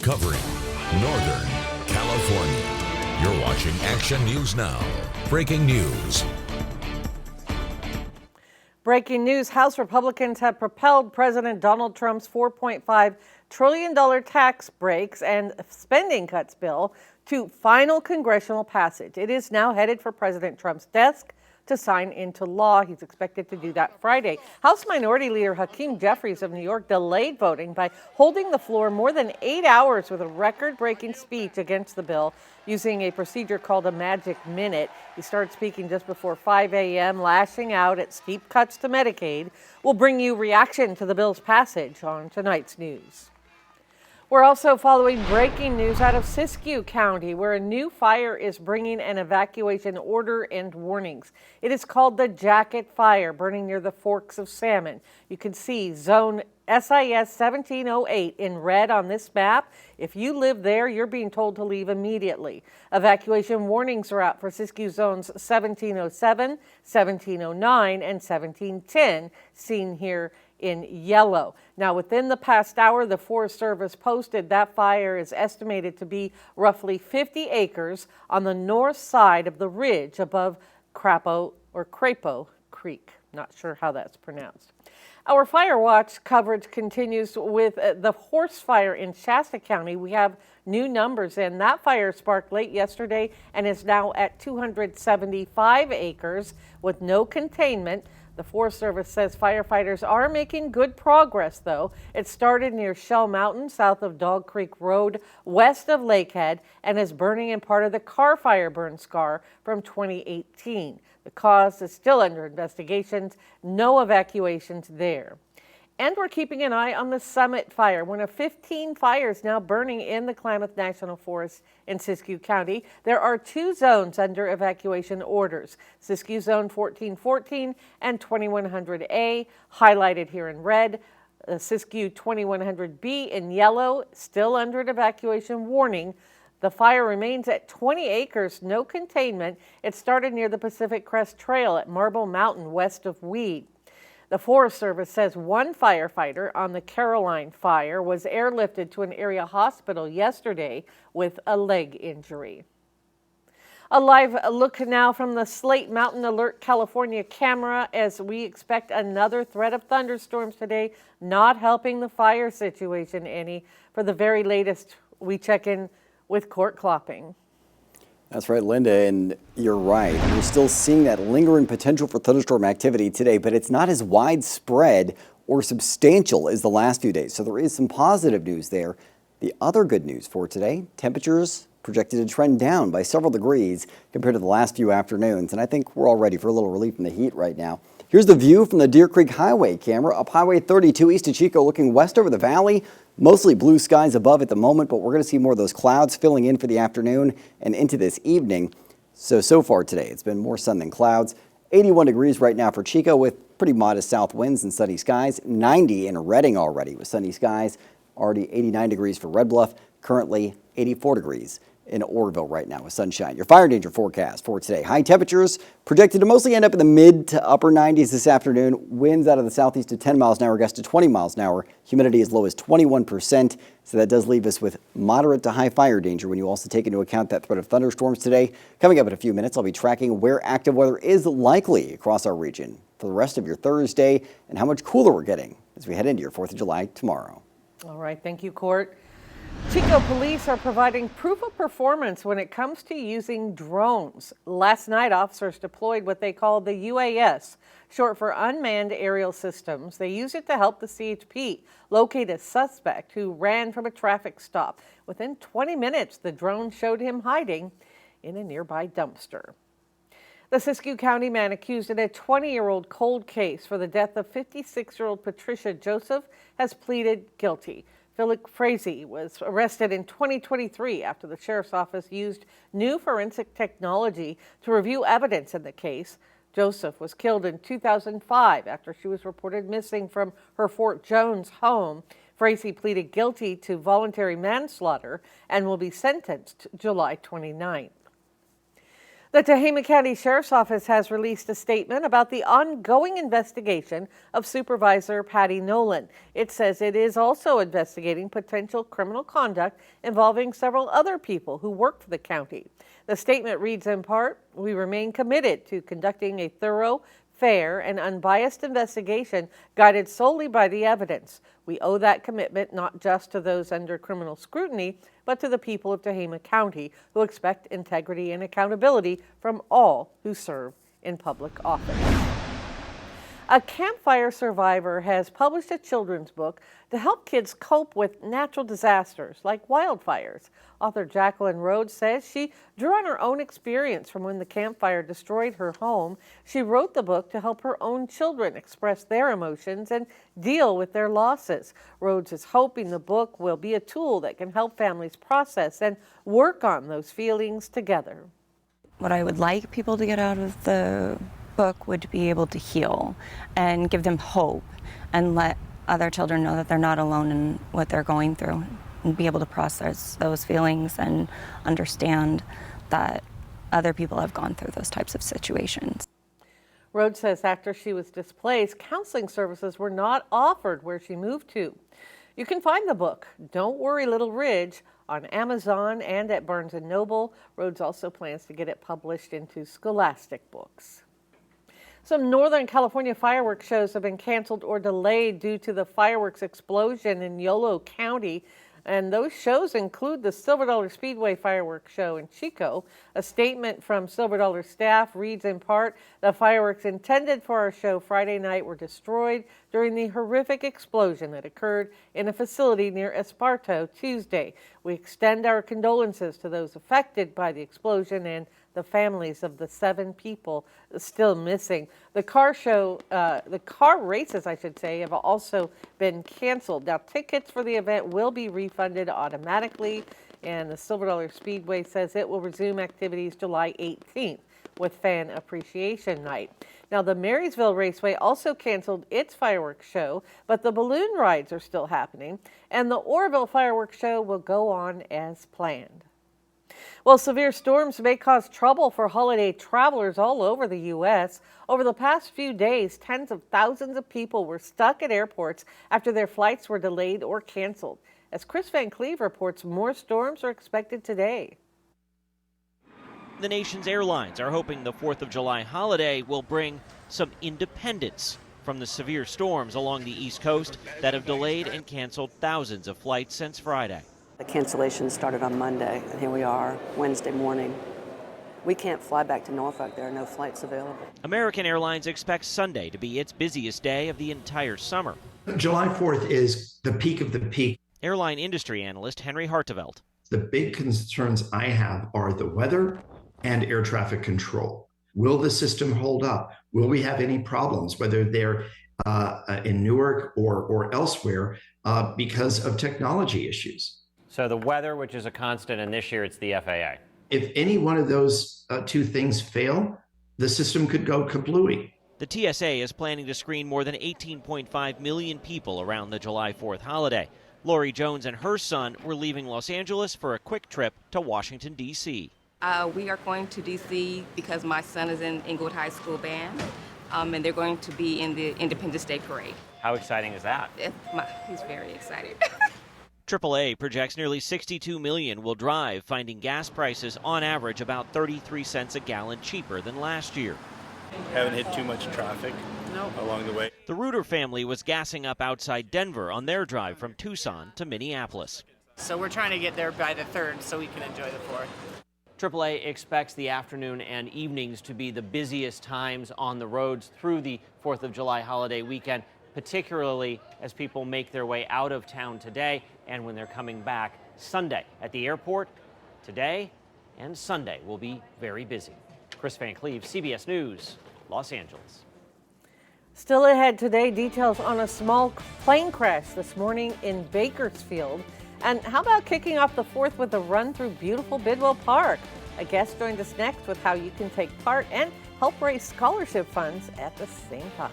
covering Northern California. You're watching Action News Now. Breaking news. Breaking news, House Republicans have propelled President Donald Trump's $4.5 trillion tax breaks and spending cuts bill to final congressional passage. It is now headed for President Trump's desk to sign into law. He's expected to do that Friday. House Minority Leader Hakeem Jeffries of New York delayed voting by holding the floor more than 8 hours with a record-breaking speech against the bill using a procedure called a magic minute. He started speaking just before 5 a.m., lashing out at steep cuts to Medicaid. We'll bring you reaction to the bill's passage on tonight's news. We're also following breaking news out of Siskiyou County, where a new fire is bringing an evacuation order and warnings. It is called the Jacket Fire, burning near the Forks of Salmon. You can see zone SIS 1708 in red on this map. If you live there, you're being told to leave immediately. Evacuation warnings are out for Siskiyou zones 1707, 1709, and 1710, seen here in yellow. Now, within the past hour, the Forest Service posted that fire is estimated to be roughly 50 acres on the north side of the ridge above Crapo Creek. Not sure how that's pronounced. Our Fire Watch coverage continues with the Horse Fire in Shasta County. We have new numbers in. That fire sparked late yesterday and is now at 275 acres with no containment. The Forest Service says firefighters are making good progress, though. It started near Shell Mountain, south of Dog Creek Road, west of Lakehead, and is burning in part of the Carr Fire burn scar from 2018. The cause is still under investigations. No evacuations there. And we're keeping an eye on the Summit Fire, one of 15 fires now burning in the Klamath National Forest in Siskiyou County. There are 2 zones under evacuation orders, Siskiyou Zone 1414 and 2100A, highlighted here in red. Siskiyou 2100B in yellow, still under an evacuation warning. The fire remains at 20 acres, no containment. It started near the Pacific Crest Trail at Marble Mountain, west of Weed. The Forest Service says one firefighter on the Caroline fire was airlifted to an area hospital yesterday with a leg injury. A live look now from the Slate Mountain Alert California camera as we expect another threat of thunderstorms today, not helping the fire situation any. For the very latest, we check in with Court Klopping. That's right, Linda, and you're right. We're still seeing that lingering potential for thunderstorm activity today, but it's not as widespread or substantial as the last few days. So there is some positive news there. The other good news for today, temperatures projected to trend down by several degrees compared to the last few afternoons. And I think we're all ready for a little relief from the heat right now. Here's the view from the Deer Creek Highway camera up Highway 32 east of Chico, looking west over the valley. Mostly blue skies above at the moment, but we're going to see more of those clouds filling in for the afternoon and into this evening. So far today, it's been more sun than clouds. 81 degrees right now for Chico with pretty modest south winds and sunny skies. 90 in Redding already with sunny skies. Already 89 degrees for Red Bluff. Currently 84 degrees in Oroville right now with sunshine. Your fire danger forecast for today. High temperatures projected to mostly end up in the mid to upper 90s this afternoon. Winds out of the southeast to 10 miles an hour, gusts to 20 miles an hour. Humidity as low as 21%. So that does leave us with moderate to high fire danger when you also take into account that threat of thunderstorms today. Coming up in a few minutes, I'll be tracking where active weather is likely across our region for the rest of your Thursday and how much cooler we're getting as we head into your 4th of July tomorrow. All right. Thank you, Court. Chico police are providing proof of performance when it comes to using drones. Last night, officers deployed what they call the UAS, short for Unmanned Aerial Systems. They use it to help the CHP locate a suspect who ran from a traffic stop. Within 20 minutes, the drone showed him hiding in a nearby dumpster. The Siskiyou County man accused in a 20-year-old cold case for the death of 56-year-old Patricia Joseph has pleaded guilty. Philip Frazee was arrested in 2023 after the sheriff's office used new forensic technology to review evidence in the case. Joseph was killed in 2005 after she was reported missing from her Fort Jones home. Frazee pleaded guilty to voluntary manslaughter and will be sentenced July 29th. The Tehama County Sheriff's Office has released a statement about the ongoing investigation of Supervisor Patty Nolan. It says it is also investigating potential criminal conduct involving several other people who work for the county. The statement reads in part, "We remain committed to conducting a thorough, fair, and unbiased investigation guided solely by the evidence. We owe that commitment not just to those under criminal scrutiny, but to the people of Tehama County who expect integrity and accountability from all who serve in public office." A Camp Fire survivor has published a children's book to help kids cope with natural disasters like wildfires. Author Jacqueline Rhodes says she drew on her own experience from when the Camp Fire destroyed her home. She wrote the book to help her own children express their emotions and deal with their losses. Rhodes is hoping the book will be a tool that can help families process and work on those feelings together. What I would like people to get out of the book would be able to heal and give them hope and let other children know that they're not alone in what they're going through and be able to process those feelings and understand that other people have gone through those types of situations. Rhodes says after she was displaced, counseling services were not offered where she moved to. You can find the book, Don't Worry Little Ridge, on Amazon and at Barnes & Noble. Rhodes also plans to get it published into Scholastic Books. Some Northern California fireworks shows have been canceled or delayed due to the fireworks explosion in Yolo County. And those shows include the Silver Dollar Speedway fireworks show in Chico. A statement from Silver Dollar staff reads in part, "The fireworks intended for our show Friday night were destroyed during the horrific explosion that occurred in a facility near Esparto Tuesday. We extend our condolences to those affected by the explosion and the families of the 7 people still missing." The car races, I should say, have also been canceled. Now, tickets for the event will be refunded automatically, and the Silver Dollar Speedway says it will resume activities July 18th with Fan Appreciation Night. Now, the Marysville Raceway also canceled its fireworks show, but the balloon rides are still happening, and the Oroville Fireworks Show will go on as planned. Well, severe storms may cause trouble for holiday travelers all over the U.S. Over the past few days, tens of thousands of people were stuck at airports after their flights were delayed or canceled. As Chris Van Cleve reports, more storms are expected today. The nation's airlines are hoping the 4th of July holiday will bring some independence from the severe storms along the East Coast that have delayed and canceled thousands of flights since Friday. The cancellation started on Monday, and here we are, Wednesday morning. We can't fly back to Norfolk. There are no flights available. American Airlines expects Sunday to be its busiest day of the entire summer. July 4th is the peak of the peak. Airline industry analyst Henry Hartevelt. The big concerns I have are the weather and air traffic control. Will the system hold up? Will we have any problems, whether they're in Newark or elsewhere, because of technology issues? So the weather, which is a constant, and this year it's the FAA. If any one of those 2 things fail, the system could go kablooey. The TSA is planning to screen more than 18.5 million people around the July 4th holiday. Lori Jones and her son were leaving Los Angeles for a quick trip to Washington, D.C. We are going to D.C. because my son is in Inglewood High School band, and they're going to be in the Independence Day Parade. How exciting is that? He's very excited. AAA projects nearly 62 million will drive, finding gas prices on average about 33 cents a gallon cheaper than last year. Haven't hit too much traffic along the way. The Reuter family was gassing up outside Denver on their drive from Tucson to Minneapolis. So we're trying to get there by the 3rd so we can enjoy the 4th. AAA expects the afternoon and evenings to be the busiest times on the roads through the 4th of July holiday weekend, particularly as people make their way out of town today and when they're coming back Sunday. At the airport, today and Sunday will be very busy. Chris Van Cleve, CBS News, Los Angeles. Still ahead today, details on a small plane crash this morning in Bakersfield. And how about kicking off the 4th with a run through beautiful Bidwell Park? A guest joins us next with how you can take part and help raise scholarship funds at the same time.